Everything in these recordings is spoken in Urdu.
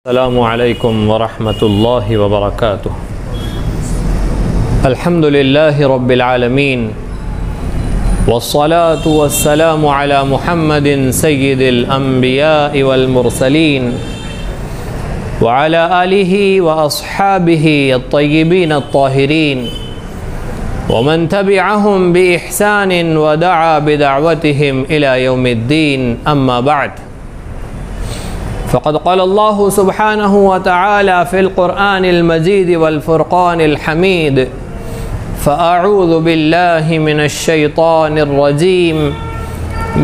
السلام علیکم ورحمۃ اللہ وبرکاتہ۔ الحمد للہ رب العالمین والصلاة والسلام علی محمد سید الانبیاء والمرسلین وعلی آلہ واصحابہ الطیبین الطاہرین ومن تبعهم بإحسان ودعا بدعوتهم إلى يوم الدين أما بعد فقد قال الله سبحانه وتعالى في القرآن المجيد والفرقان الحميد فأعوذ بالله من الشيطان الرجيم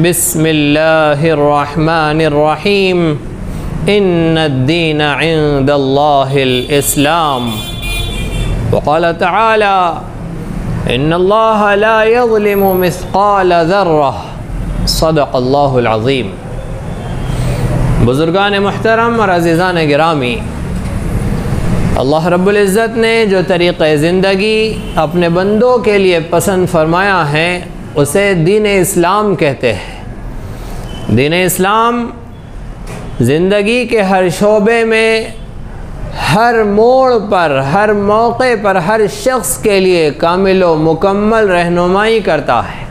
بسم الله الرحمن الرحيم إن الدين عند الله الإسلام وقال تعالى إن الله لا يظلم مثقال ذرة صدق الله العظيم۔ بزرگان محترم اور عزیزان گرامی، اللہ رب العزت نے جو طریقہ زندگی اپنے بندوں کے لیے پسند فرمایا ہے اسے دین اسلام کہتے ہیں۔ دین اسلام زندگی کے ہر شعبے میں، ہر موڑ پر، ہر موقع پر، ہر شخص کے لیے کامل و مکمل رہنمائی کرتا ہے،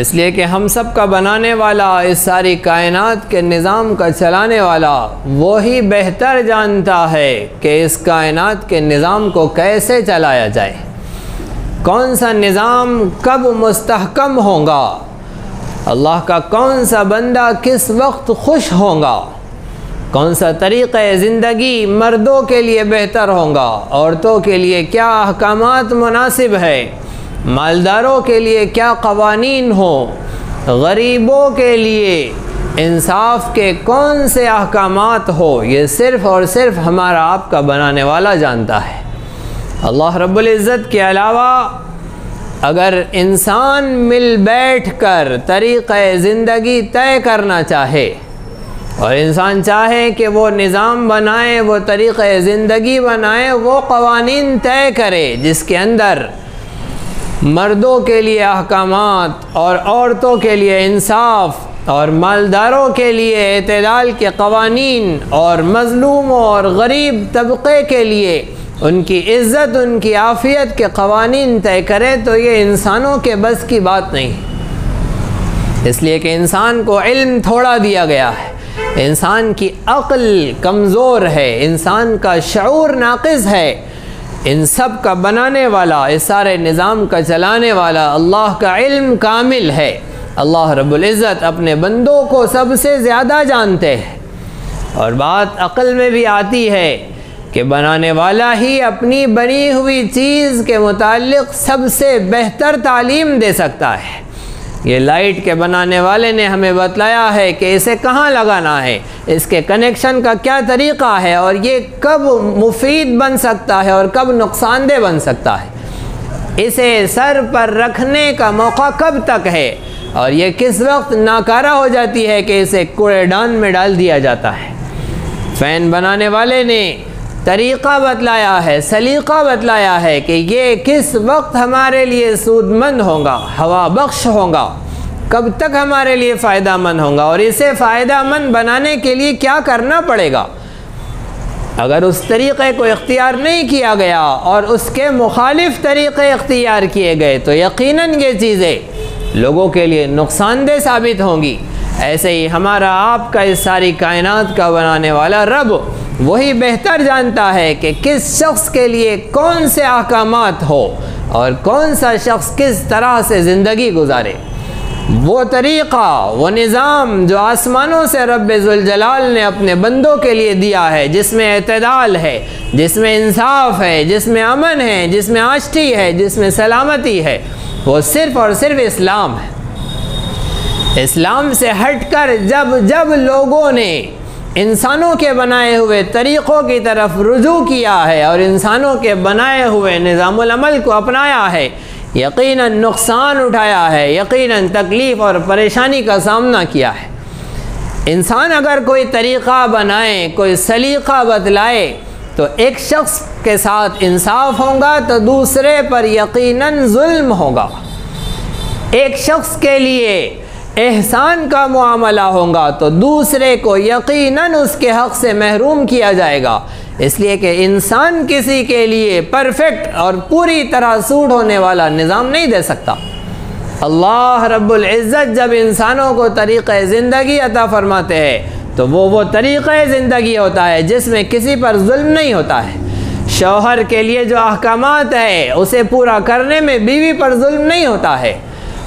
اس لیے کہ ہم سب کا بنانے والا، اس ساری کائنات کے نظام کا چلانے والا وہی بہتر جانتا ہے کہ اس کائنات کے نظام کو کیسے چلایا جائے، کون سا نظام کب مستحکم ہوگا، اللہ کا کون سا بندہ کس وقت خوش ہوگا، کون سا طریقہ زندگی مردوں کے لیے بہتر ہوگا، عورتوں کے لیے کیا احکامات مناسب ہے، مالداروں کے لیے کیا قوانین ہوں، غریبوں کے لیے انصاف کے کون سے احکامات ہو، یہ صرف اور صرف ہمارا آپ کا بنانے والا جانتا ہے۔ اللہ رب العزت کے علاوہ اگر انسان مل بیٹھ کر طریقہ زندگی طے کرنا چاہے اور انسان چاہے کہ وہ نظام بنائے، وہ طریقہ زندگی بنائے، وہ قوانین طے کرے جس کے اندر مردوں کے لیے احکامات اور عورتوں کے لیے انصاف اور مالداروں کے لیے اعتدال کے قوانین اور مظلوموں اور غریب طبقے کے لیے ان کی عزت، ان کی عافیت کے قوانین طے کرے تو یہ انسانوں کے بس کی بات نہیں، اس لیے کہ انسان کو علم تھوڑا دیا گیا ہے، انسان کی عقل کمزور ہے، انسان کا شعور ناقص ہے۔ ان سب کا بنانے والا، اس سارے نظام کا چلانے والا اللہ کا علم کامل ہے۔ اللہ رب العزت اپنے بندوں کو سب سے زیادہ جانتے ہیں، اور بات عقل میں بھی آتی ہے کہ بنانے والا ہی اپنی بنی ہوئی چیز کے متعلق سب سے بہتر تعلیم دے سکتا ہے۔ یہ لائٹ کے بنانے والے نے ہمیں بتلایا ہے کہ اسے کہاں لگانا ہے، اس کے کنیکشن کا کیا طریقہ ہے، اور یہ کب مفید بن سکتا ہے اور کب نقصان دہ بن سکتا ہے، اسے سر پر رکھنے کا موقع کب تک ہے، اور یہ کس وقت ناکارہ ہو جاتی ہے کہ اسے کوڑے دان میں ڈال دیا جاتا ہے۔ فین بنانے والے نے طریقہ بتلایا ہے، سلیقہ بتلایا ہے کہ یہ کس وقت ہمارے لیے سود مند ہوگا، ہوا بخش ہوگا، کب تک ہمارے لیے فائدہ مند ہوگا، اور اسے فائدہ مند بنانے کے لیے کیا کرنا پڑے گا۔ اگر اس طریقے کو اختیار نہیں کیا گیا اور اس کے مخالف طریقے اختیار کیے گئے تو یقیناً یہ چیزیں لوگوں کے لیے نقصان دہ ثابت ہوں گی۔ ایسے ہی ہمارا آپ کا اس ساری کائنات کا بنانے والا رب وہی بہتر جانتا ہے کہ کس شخص کے لیے کون سے احکامات ہو اور کون سا شخص کس طرح سے زندگی گزارے۔ وہ طریقہ، وہ نظام جو آسمانوں سے رب ذوالجلال نے اپنے بندوں کے لیے دیا ہے، جس میں اعتدال ہے، جس میں انصاف ہے، جس میں امن ہے، جس میں آشتی ہے، جس میں سلامتی ہے، وہ صرف اور صرف اسلام ہے۔ اسلام سے ہٹ کر جب لوگوں نے انسانوں کے بنائے ہوئے طریقوں کی طرف رجوع کیا ہے اور انسانوں کے بنائے ہوئے نظام العمل کو اپنایا ہے، یقیناً نقصان اٹھایا ہے، یقیناً تکلیف اور پریشانی کا سامنا کیا ہے۔ انسان اگر کوئی طریقہ بنائے، کوئی سلیقہ بتلائے تو ایک شخص کے ساتھ انصاف ہوگا تو دوسرے پر یقیناً ظلم ہوگا۔ ایک شخص کے لیے احسان کا معاملہ ہوگا تو دوسرے کو یقیناً اس کے حق سے محروم کیا جائے گا، اس لیے کہ انسان کسی کے لیے پرفیکٹ اور پوری طرح سوٹ ہونے والا نظام نہیں دے سکتا۔ اللہ رب العزت جب انسانوں کو طریقہ زندگی عطا فرماتے ہیں تو وہ طریقہ زندگی ہوتا ہے جس میں کسی پر ظلم نہیں ہوتا ہے۔ شوہر کے لیے جو احکامات ہے اسے پورا کرنے میں بیوی پر ظلم نہیں ہوتا ہے۔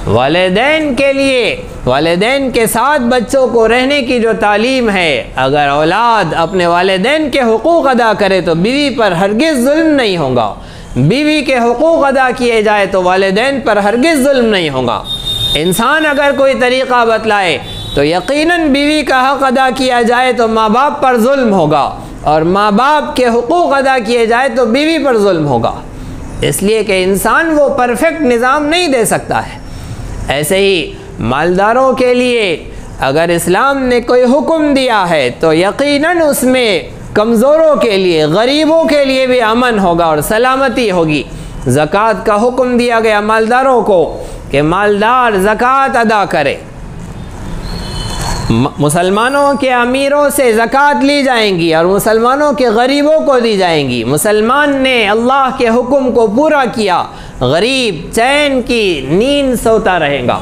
والدین کے لیے والدین کے ساتھ بچوں کو رہنے کی جو تعلیم ہے، اگر اولاد اپنے والدین کے حقوق ادا کرے تو بیوی پر ہرگز ظلم نہیں ہوگا۔ بیوی کے حقوق ادا کیے جائے تو والدین پر ہرگز ظلم نہیں ہوگا۔ انسان اگر کوئی طریقہ بتلائے تو یقیناً بیوی کا حق ادا کیا جائے تو ماں باپ پر ظلم ہوگا، اور ماں باپ کے حقوق ادا کیے جائے تو بیوی پر ظلم ہوگا، اس لیے کہ انسان وہ پرفیکٹ نظام نہیں دے سکتا ہے۔ ایسے ہی مالداروں کے لیے اگر اسلام نے کوئی حکم دیا ہے تو یقیناً اس میں کمزوروں کے لیے، غریبوں کے لیے بھی امن ہوگا اور سلامتی ہوگی۔ زکوٰۃ کا حکم دیا گیا مالداروں کو کہ مالدار زکوٰۃ ادا کرے، مسلمانوں کے امیروں سے زکوٰۃ لی جائیں گی اور مسلمانوں کے غریبوں کو دی جائیں گی۔ مسلمان نے اللہ کے حکم کو پورا کیا، غریب چین کی نیند سوتا رہے گا،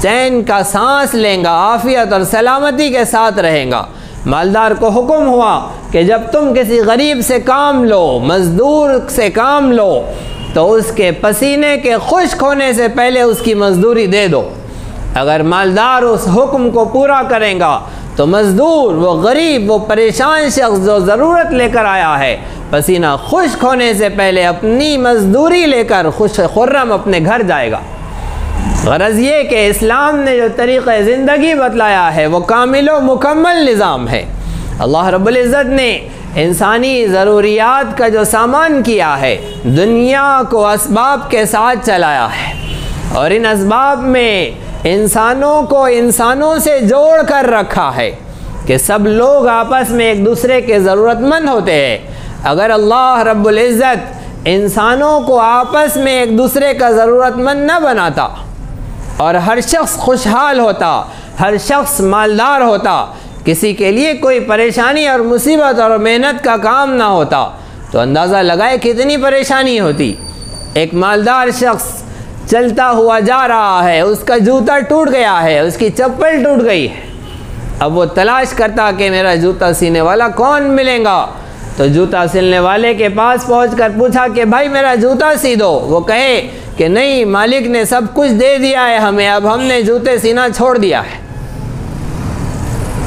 چین کا سانس لے گا، عافیت اور سلامتی کے ساتھ رہے گا۔ مالدار کو حکم ہوا کہ جب تم کسی غریب سے کام لو، مزدور سے کام لو، تو اس کے پسینے کے خشک ہونے سے پہلے اس کی مزدوری دے دو۔ اگر مالدار اس حکم کو پورا کرے گا تو مزدور، وہ غریب، وہ پریشان شخص جو ضرورت لے کر آیا ہے، پسینہ خشک ہونے سے پہلے اپنی مزدوری لے کر خوش خرم اپنے گھر جائے گا۔ غرض یہ کہ اسلام نے جو طریقہ زندگی بتلایا ہے وہ کامل و مکمل نظام ہے۔ اللہ رب العزت نے انسانی ضروریات کا جو سامان کیا ہے، دنیا کو اسباب کے ساتھ چلایا ہے، اور ان اسباب میں انسانوں کو انسانوں سے جوڑ کر رکھا ہے کہ سب لوگ آپس میں ایک دوسرے کے ضرورت مند ہوتے ہیں۔ اگر اللہ رب العزت انسانوں کو آپس میں ایک دوسرے کا ضرورت مند نہ بناتا اور ہر شخص خوشحال ہوتا، ہر شخص مالدار ہوتا، کسی کے لیے کوئی پریشانی اور مصیبت اور محنت کا کام نہ ہوتا، تو اندازہ لگائے کتنی پریشانی ہوتی۔ ایک مالدار شخص چلتا ہوا جا رہا ہے، اس کا جوتا ٹوٹ گیا ہے، اس کی چپل ٹوٹ گئی ہے، اب وہ تلاش کرتا کہ میرا جوتا سینے والا کون ملے گا، تو جوتا سلنے والے کے پاس پہنچ کر پوچھا کہ بھائی میرا جوتا سی دو، وہ کہے کہ نہیں، مالک نے سب کچھ دے دیا ہے ہمیں، اب ہم نے جوتے سینا چھوڑ دیا ہے۔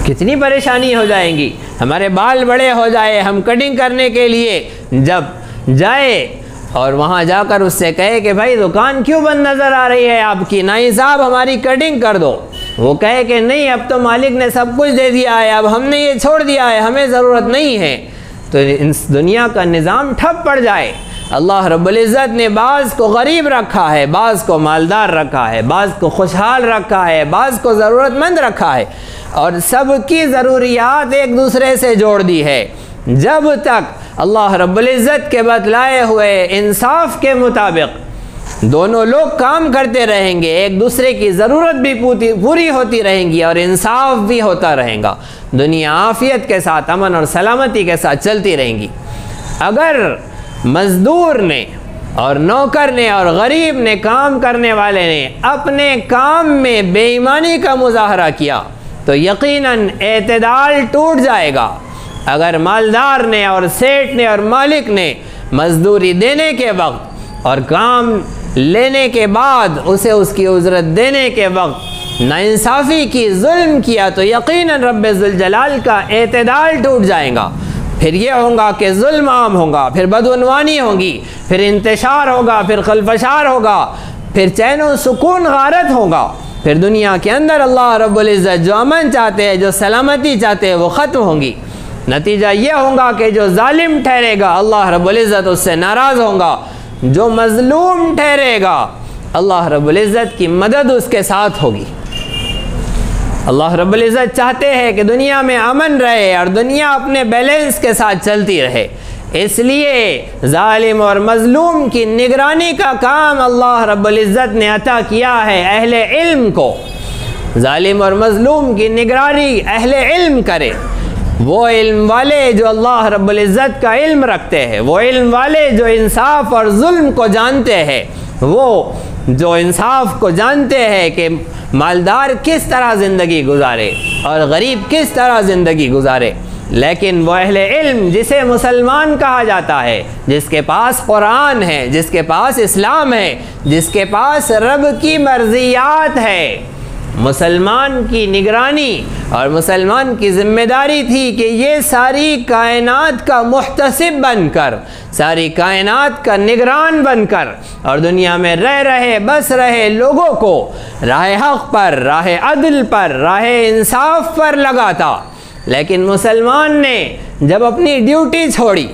کتنی پریشانی ہو جائیں گی، ہمارے بال بڑے ہو جائے، ہم کٹنگ کرنے کے لیے جب جائے اور وہاں جا کر اس سے کہے کہ بھائی دکان کیوں بند نظر آ رہی ہے آپ کی، نہیں صاحب ہماری کٹنگ کر دو، وہ کہے کہ نہیں اب تو مالک نے سب کچھ دے دیا ہے، اب ہم نے یہ چھوڑ دیا ہے، ہمیں ضرورت نہیں ہے، تو دنیا کا نظام ٹھپ پڑ جائے۔ اللہ رب العزت نے بعض کو غریب رکھا ہے، بعض کو مالدار رکھا ہے، بعض کو خوشحال رکھا ہے، بعض کو ضرورت مند رکھا ہے، اور سب کی ضروریات ایک دوسرے سے جوڑ دی ہے۔ جب تک اللہ رب العزت کے بتلائے ہوئے انصاف کے مطابق دونوں لوگ کام کرتے رہیں گے، ایک دوسرے کی ضرورت بھی پوری ہوتی رہیں گی اور انصاف بھی ہوتا رہے گا، دنیا عافیت کے ساتھ، امن اور سلامتی کے ساتھ چلتی رہیں گی۔ اگر مزدور نے اور نوکر نے اور غریب نے، کام کرنے والے نے اپنے کام میں بے ایمانی کا مظاہرہ کیا تو یقیناً اعتدال ٹوٹ جائے گا۔ اگر مالدار نے اور سیٹ نے اور مالک نے مزدوری دینے کے وقت اور کام لینے کے بعد اسے اس کی اجرت دینے کے وقت ناانصافی کی، ظلم کیا، تو یقیناً رب ذوالجلال کا اعتدال ٹوٹ جائے گا۔ پھر یہ ہوگا کہ ظلم عام ہوگا، پھر بدعنوانی ہوگی، پھر انتشار ہوگا، پھر خلفشار ہوگا، پھر چین و سکون غارت ہوگا، پھر دنیا کے اندر اللہ رب العزت جو امن چاہتے ہیں، جو سلامتی چاہتے ہیں، وہ ختم ہوگی۔ نتیجہ یہ ہوگا کہ جو ظالم ٹھہرے گا اللہ رب العزت اس سے ناراض ہوگا، جو مظلوم ٹھہرے گا اللہ رب العزت کی مدد اس کے ساتھ ہوگی۔ اللہ رب العزت چاہتے ہیں کہ دنیا میں امن رہے اور دنیا اپنے بیلنس کے ساتھ چلتی رہے، اس لیے ظالم اور مظلوم کی نگرانی کا کام اللہ رب العزت نے عطا کیا ہے اہل علم کو۔ ظالم اور مظلوم کی نگرانی اہل علم کرے، وہ علم والے جو اللہ رب العزت کا علم رکھتے ہیں، وہ علم والے جو انصاف اور ظلم کو جانتے ہیں، وہ جو انصاف کو جانتے ہیں کہ مالدار کس طرح زندگی گزارے اور غریب کس طرح زندگی گزارے۔ لیکن وہ اہل علم جسے مسلمان کہا جاتا ہے، جس کے پاس قرآن ہے، جس کے پاس اسلام ہے، جس کے پاس رب کی مرضیات ہے، مسلمان کی نگرانی اور مسلمان کی ذمہ داری تھی کہ یہ ساری کائنات کا محتسب بن کر، ساری کائنات کا نگران بن کر اور دنیا میں رہ رہے بس رہے لوگوں کو راہ حق پر، راہ عدل پر، راہ انصاف پر لگاتا۔ لیکن مسلمان نے جب اپنی ڈیوٹی چھوڑی،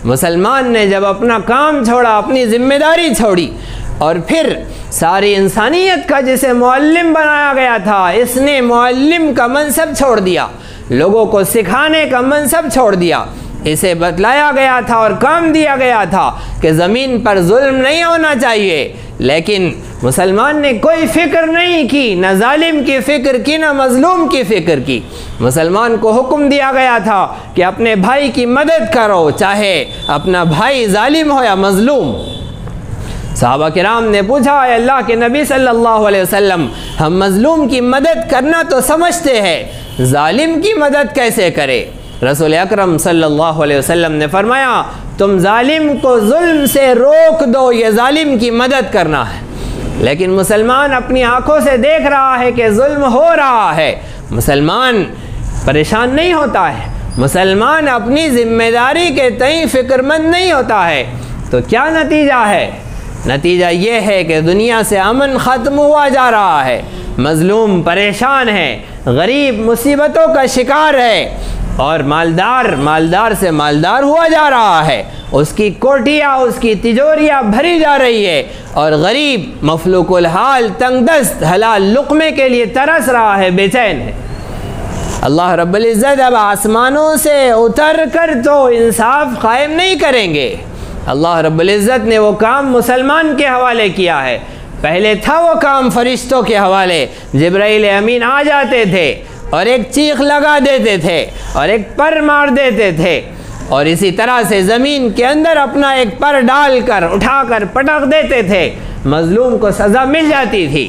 مسلمان نے جب اپنا کام چھوڑا، اپنی ذمہ داری چھوڑی، اور پھر ساری انسانیت کا جسے معلم بنایا گیا تھا، اس نے معلم کا منصب چھوڑ دیا، لوگوں کو سکھانے کا منصب چھوڑ دیا۔ اسے بتلایا گیا تھا اور کام دیا گیا تھا کہ زمین پر ظلم نہیں ہونا چاہیے، لیکن مسلمان نے کوئی فکر نہیں کی، نہ ظالم کی فکر کی، نہ مظلوم کی فکر کی۔ مسلمان کو حکم دیا گیا تھا کہ اپنے بھائی کی مدد کرو، چاہے اپنا بھائی ظالم ہو یا مظلوم۔ صحابہ کرام نے پوچھا، اے اللہ کے نبی صلی اللہ علیہ وسلم، ہم مظلوم کی مدد کرنا تو سمجھتے ہیں، ظالم کی مدد کیسے کرے؟ رسول اکرم صلی اللہ علیہ وسلم نے فرمایا، تم ظالم کو ظلم سے روک دو، یہ ظالم کی مدد کرنا ہے۔ لیکن مسلمان اپنی آنکھوں سے دیکھ رہا ہے کہ ظلم ہو رہا ہے، مسلمان پریشان نہیں ہوتا ہے، مسلمان اپنی ذمہ داری کے تئیں فکر مند نہیں ہوتا ہے، تو کیا نتیجہ ہے؟ نتیجہ یہ ہے کہ دنیا سے امن ختم ہوا جا رہا ہے، مظلوم پریشان ہے، غریب مصیبتوں کا شکار ہے، اور مالدار سے مالدار ہوا جا رہا ہے، اس کی کوٹیاں، اس کی تجوریاں بھری جا رہی ہے، اور غریب مفلوک الحال تنگ دست حلال لقمے کے لیے ترس رہا ہے، بے چین ہے۔ اللہ رب العزت اب آسمانوں سے اتر کر تو انصاف قائم نہیں کریں گے۔ اللہ رب العزت نے وہ کام مسلمان کے حوالے کیا ہے، پہلے تھا وہ کام فرشتوں کے حوالے، جبرائیل امین آ جاتے تھے اور ایک چیخ لگا دیتے تھے اور ایک پر مار دیتے تھے، اور اسی طرح سے زمین کے اندر اپنا ایک پر ڈال کر اٹھا کر پٹک دیتے تھے، مظلوم کو سزا مل جاتی تھی،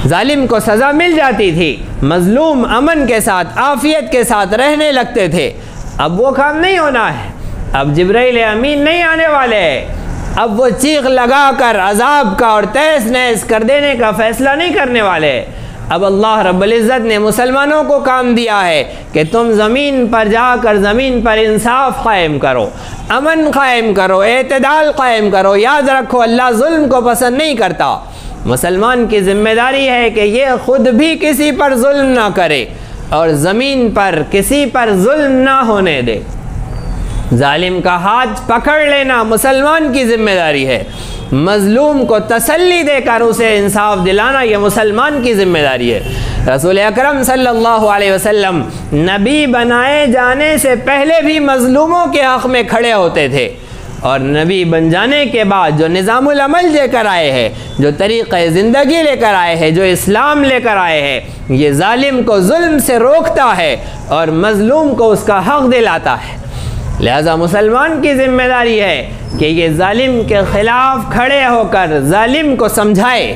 ظالم کو سزا مل جاتی تھی، مظلوم امن کے ساتھ، عافیت کے ساتھ رہنے لگتے تھے۔ اب وہ کام نہیں ہونا ہے، اب جبرائیل امین نہیں آنے والے ہیں، اب وہ چیخ لگا کر عذاب کا اور تہس نہس کر دینے کا فیصلہ نہیں کرنے والے۔ اب اللہ رب العزت نے مسلمانوں کو کام دیا ہے کہ تم زمین پر جا کر زمین پر انصاف قائم کرو، امن قائم کرو، اعتدال قائم کرو۔ یاد رکھو، اللہ ظلم کو پسند نہیں کرتا۔ مسلمان کی ذمہ داری ہے کہ یہ خود بھی کسی پر ظلم نہ کرے اور زمین پر کسی پر ظلم نہ ہونے دے۔ ظالم کا ہاتھ پکڑ لینا مسلمان کی ذمہ داری ہے، مظلوم کو تسلی دے کر اسے انصاف دلانا یہ مسلمان کی ذمہ داری ہے۔ رسول اکرم صلی اللہ علیہ وسلم نبی بنائے جانے سے پہلے بھی مظلوموں کے حق میں کھڑے ہوتے تھے، اور نبی بن جانے کے بعد جو نظام العمل لے کر آئے ہیں، جو طریقہ زندگی لے کر آئے ہیں، جو اسلام لے کر آئے ہیں، یہ ظالم کو ظلم سے روکتا ہے اور مظلوم کو اس کا حق دلاتا ہے۔ لہذا مسلمان کی ذمہ داری ہے کہ یہ ظالم کے خلاف کھڑے ہو کر ظالم کو سمجھائے،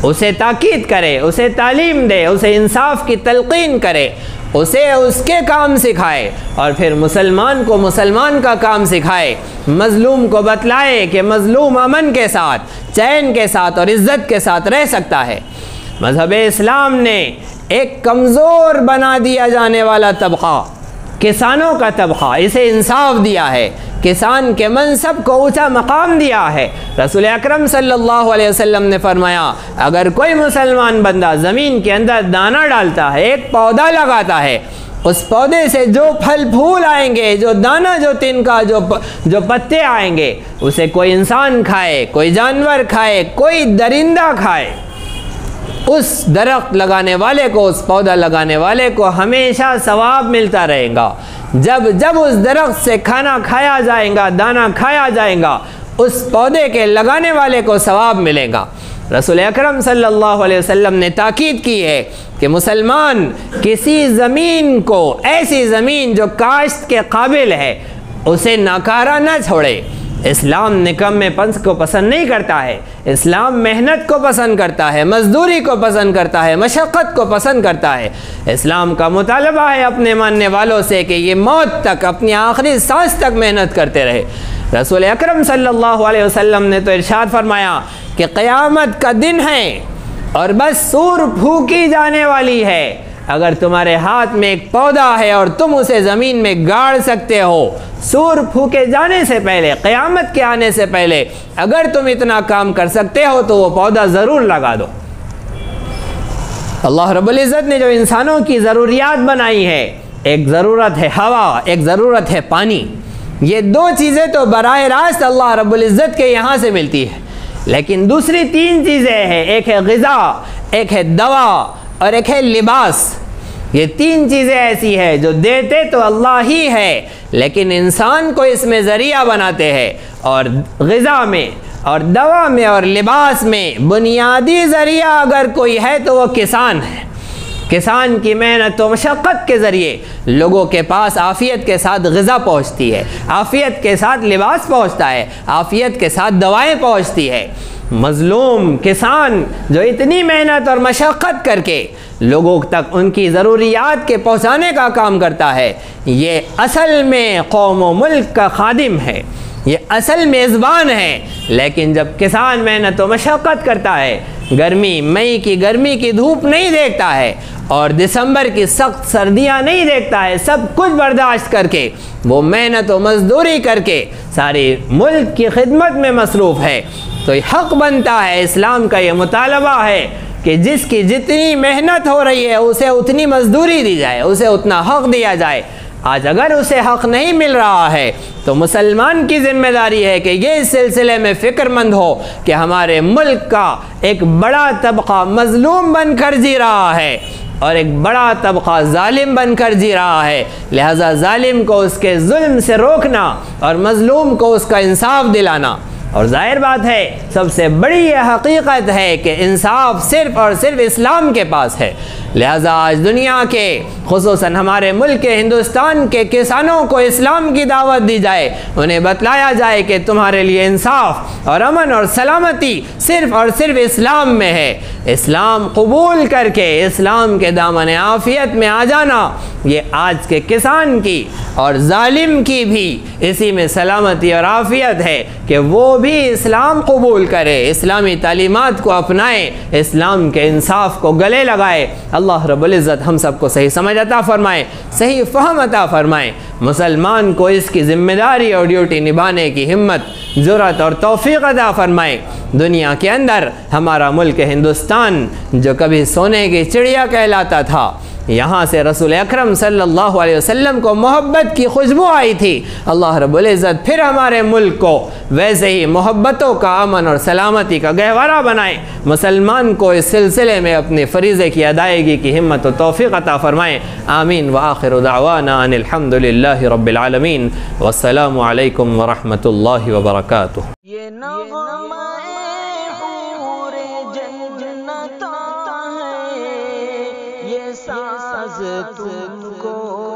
اسے تاکید کرے، اسے تعلیم دے، اسے انصاف کی تلقین کرے، اسے اس کے کام سکھائے، اور پھر مسلمان کو مسلمان کا کام سکھائے، مظلوم کو بتلائے کہ مظلوم امن کے ساتھ، چین کے ساتھ اور عزت کے ساتھ رہ سکتا ہے۔ مذہب اسلام نے ایک کمزور بنا دیا جانے والا طبقہ، کسانوں کا طبقہ، اسے انصاف دیا ہے، کسان کے منصب کو اونچا مقام دیا ہے۔ رسول اکرم صلی اللہ علیہ وسلم نے فرمایا، اگر کوئی مسلمان بندہ زمین کے اندر دانہ ڈالتا ہے، ایک پودا لگاتا ہے، اس پودے سے جو پھل پھول آئیں گے، جو دانہ، جو تنکا، جو پتے آئیں گے، اسے کوئی انسان کھائے، کوئی جانور کھائے، کوئی درندہ کھائے، اس درخت لگانے والے کو، اس پودا لگانے والے کو ہمیشہ ثواب ملتا رہے گا۔ جب اس درخت سے کھانا کھایا جائے گا، دانہ کھایا جائے گا، اس پودے کے لگانے والے کو ثواب ملے گا۔ رسول اکرم صلی اللہ علیہ وسلم نے تاکید کی ہے کہ مسلمان کسی زمین کو، ایسی زمین جو کاشت کے قابل ہے، اسے ناکارہ نہ چھوڑے۔ اسلام نکمے پن کو پسند نہیں کرتا ہے، اسلام محنت کو پسند کرتا ہے، مزدوری کو پسند کرتا ہے، مشقت کو پسند کرتا ہے۔ اسلام کا مطالبہ ہے اپنے ماننے والوں سے کہ یہ موت تک، اپنی آخری سانس تک محنت کرتے رہے۔ رسول اکرم صلی اللہ علیہ وسلم نے تو ارشاد فرمایا کہ قیامت کا دن ہے اور بس سور پھونکی جانے والی ہے۔ اگر تمہارے ہاتھ میں ایک پودا ہے اور تم اسے زمین میں گاڑ سکتے ہو، سور پھونکے جانے سے پہلے، قیامت کے آنے سے پہلے اگر تم اتنا کام کر سکتے ہو تو وہ پودا ضرور لگا دو۔ اللہ رب العزت نے جو انسانوں کی ضروریات بنائی ہے، ایک ضرورت ہے ہوا، ایک ضرورت ہے پانی۔ یہ دو چیزیں تو براہ راست اللہ رب العزت کے یہاں سے ملتی ہے، لیکن دوسری تین چیزیں ہیں، ایک ہے غذا، ایک ہے دوا اور ایک ہے لباس۔ یہ تین چیزیں ایسی ہیں جو دیتے تو اللہ ہی ہے، لیکن انسان کو اس میں ذریعہ بناتے ہیں۔ اور غذا میں اور دوا میں اور لباس میں بنیادی ذریعہ اگر کوئی ہے تو وہ کسان ہے۔ کسان کی محنت و مشقت کے ذریعے لوگوں کے پاس عافیت کے ساتھ غذا پہنچتی ہے، عافیت کے ساتھ لباس پہنچتا ہے، عافیت کے ساتھ دوائیں پہنچتی ہے۔ مظلوم کسان جو اتنی محنت اور مشقت کر کے لوگوں تک ان کی ضروریات کے پہنچانے کا کام کرتا ہے، یہ اصل میں قوم و ملک کا خادم ہے، یہ اصل میزبان ہے۔ لیکن جب کسان محنت و مشقت کرتا ہے، مئی کی گرمی کی دھوپ نہیں دیکھتا ہے اور دسمبر کی سخت سردیاں نہیں دیکھتا ہے، سب کچھ برداشت کر کے وہ محنت و مزدوری کر کے سارے ملک کی خدمت میں مصروف ہے، تو یہ حق بنتا ہے، اسلام کا یہ مطالبہ ہے کہ جس کی جتنی محنت ہو رہی ہے اسے اتنی مزدوری دی جائے، اسے اتنا حق دیا جائے۔ آج اگر اسے حق نہیں مل رہا ہے تو مسلمان کی ذمہ داری ہے کہ یہ اس سلسلے میں فکر مند ہو کہ ہمارے ملک کا ایک بڑا طبقہ مظلوم بن کر جی رہا ہے اور ایک بڑا طبقہ ظالم بن کر جی رہا ہے، لہذا ظالم کو اس کے ظلم سے روکنا اور مظلوم کو اس کا انصاف دلانا۔ اور ظاہر بات ہے، سب سے بڑی یہ حقیقت ہے کہ انصاف صرف اور صرف اسلام کے پاس ہے، لہذا آج دنیا کے خصوصاً ہمارے ملک ہندوستان کے کسانوں کو اسلام کی دعوت دی جائے، انہیں بتلایا جائے کہ تمہارے لیے انصاف اور امن اور سلامتی صرف اور صرف اسلام میں ہے۔ اسلام قبول کر کے اسلام کے دامن عافیت میں آ جانا، یہ آج کے کسان کی اور ظالم کی بھی اسی میں سلامتی اور عافیت ہے کہ وہ بھی اسلام قبول کرے، اسلامی تعلیمات کو اپنائے، اسلام کے انصاف کو گلے لگائے۔ اللہ رب العزت ہم سب کو صحیح سمجھ عطا فرمائے، صحیح فہم عطا فرمائے، مسلمان کو اس کی ذمہ داری اور ڈیوٹی نبھانے کی ہمت، جرأت اور توفیق عطا فرمائے۔ دنیا کے اندر ہمارا ملک ہندوستان جو کبھی سونے کی چڑیا کہلاتا تھا، یہاں سے رسول اکرم صلی اللہ علیہ وسلم کو محبت کی خوشبو آئی تھی، اللہ رب العزت پھر ہمارے ملک کو ویسے ہی محبتوں کا، امن اور سلامتی کا گہوارہ بنائے، مسلمان کو اس سلسلے میں اپنے فریضے کی ادائیگی کی ہمت و توفیق عطا فرمائے۔ آمین وآخر دعوانا ان الحمد للہ رب العالمین، والسلام علیکم ورحمۃ اللہ وبرکاتہ۔ یہ نغمہ حور جنت ہے، یہ ساز تم کو